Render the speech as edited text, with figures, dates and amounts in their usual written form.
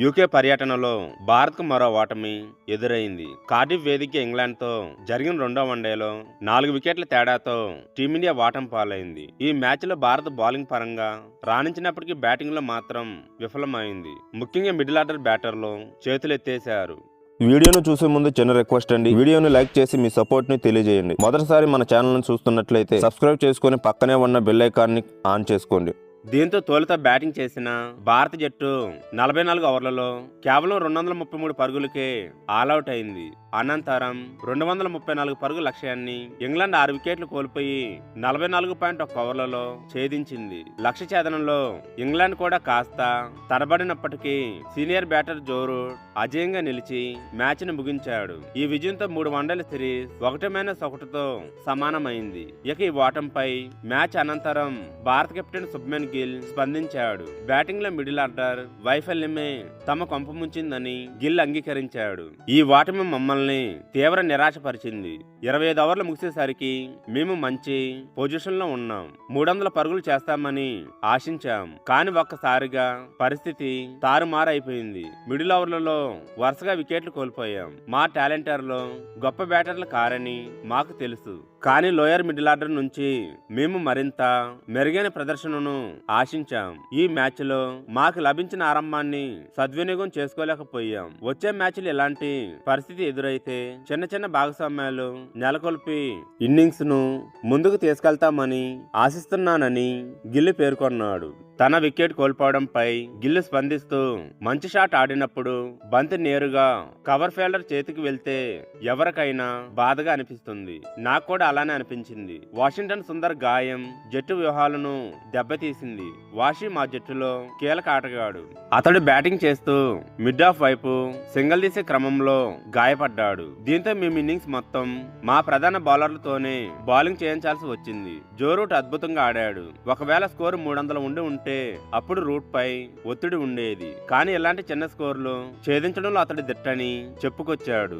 UK పర్యటనలో భారత్కు మరో ఓటమి ఎదురైంది. కార్డిఫ్ వేదిక ఇంగ్లాండ్తో జరిగిన రెండో వన్డేలో 4 వికెట్ల తేడాతో టీమిండియా ఓటమి పాలైంది. ఈ మ్యాచ్లో భారత్ బౌలింగ్ పరంగా రాణించినప్పటికీ బ్యాటింగ్లో మాత్రం విఫలమైంది. ముఖ్యంగా మిడిల్ ఆర్డర్ బ్యాటర్లు చేతులెత్తేశారు. వీడియోను చూసే ముందు చిన్న రిక్వెస్ట్ అండి, వీడియోను లైక్ చేసి మీ సపోర్ట్ ని తెలియజేయండి. మొదటిసారి మన ఛానల్ ని చూస్తున్నట్లయితే సబ్స్క్రైబ్ చేసుకుని పక్కనే ఉన్న బెల్ ఐకాన్ ని ఆన్ చేసుకోండి. దీంతో తొలుత బ్యాటింగ్ చేసిన భారత జట్టు 44 ఓవర్లలో కేవలం 233 పరుగులకే ఆల్అౌట్ అయింది. అనంతరం 234 పరుగు లక్ష్యాన్ని ఇంగ్లాండ్ 6 వికెట్లు కోల్పోయి 44.1 ఓవర్లలో ఛేదించింది. లక్ష్య ఛేదనంలో ఇంగ్లాండ్ కూడా కాస్త తడబడినప్పటికీ సీనియర్ బ్యాటర్ జో రూట్ అజేయంగా నిలిచి మ్యాచ్ ని ముగించాడు. ఈ విజయంతో 3 వన్డేల సిరీస్ 1-1తో సమానమైంది. ఇక ఈ ఓటంపై మ్యాచ్ అనంతరం భారత కెప్టెన్ శుభ్మన్ గిల్ స్పందించాడు. బ్యాటింగ్ లో మిడిల్ ఆర్డర్ వైఫల్యమే తమ కొంప ముంచిందని గిల్ అంగీకరించాడు. ఈ ఓటమి మమ్మల్ని తీవ్ర నిరాశపరిచింది. 25 ఓవర్లు ముగిసేసరికి మేము మంచి పొజిషన్ లో ఉన్నాం. 300 పరుగులు చేస్తామని ఆశించాం. కానీ ఒక్కసారిగా పరిస్థితి తారుమారైపోయింది. మిడిల్ ఓవర్లలో వరుసగా వికెట్లు కోల్పోయాం. మా టాలెంటర్లో గొప్ప బ్యాటర్లు కారని మాకు తెలుసు. కానీ లోయర్ మిడిల్ ఆర్డర్ నుంచి మేము మరింత మెరుగైన ప్రదర్శనను ఆశించాం. ఈ మ్యాచ్ లో మాకు లభించిన ఆరంభాన్ని సద్వినియోగం చేసుకోలేకపోయాం. వచ్చే మ్యాచ్లు ఇలాంటి పరిస్థితి ఎదురైతే చిన్న చిన్న భాగస్వామ్యాలు నెలకొల్పి ఇన్నింగ్స్ ను ముందుకు తీసుకెళ్తామని ఆశిస్తున్నానని గిల్లి పేర్కొన్నాడు. తన వికెట్ కోల్పోవడంపై గిల్లు స్పందిస్తూ మంచి షాట్ ఆడినప్పుడు బంతి నేరుగా కవర్ ఫీల్డర్ చేతికి వెళ్తే ఎవరికైనా బాధగా అనిపిస్తుంది. నాకు కూడా అలానే అనిపించింది. వాషింగ్టన్ సుందర్ గాయం జట్టు వ్యూహాలను దెబ్బతీసింది. వాషి మా జట్టులో కీలక ఆటగాడు. అతడు బ్యాటింగ్ చేస్తూ మిడ్ ఆఫ్ వైపు సింగిల్ తీసే క్రమంలో గాయపడ్డాడు. దీంతో మేము ఇన్నింగ్స్ మొత్తం మా ప్రధాన బౌలర్లతోనే బౌలింగ్ చేయించాల్సి వచ్చింది. జో రూట్ అద్భుతంగా ఆడాడు. ఒకవేళ స్కోరు 300 ఉంటే అప్పుడు రూట్ పై ఒత్తిడి ఉండేది. కానీ ఇలాంటి చిన్న స్కోర్లు ఛేదించడంలో అతడి దిట్టని చెప్పుకొచ్చాడు.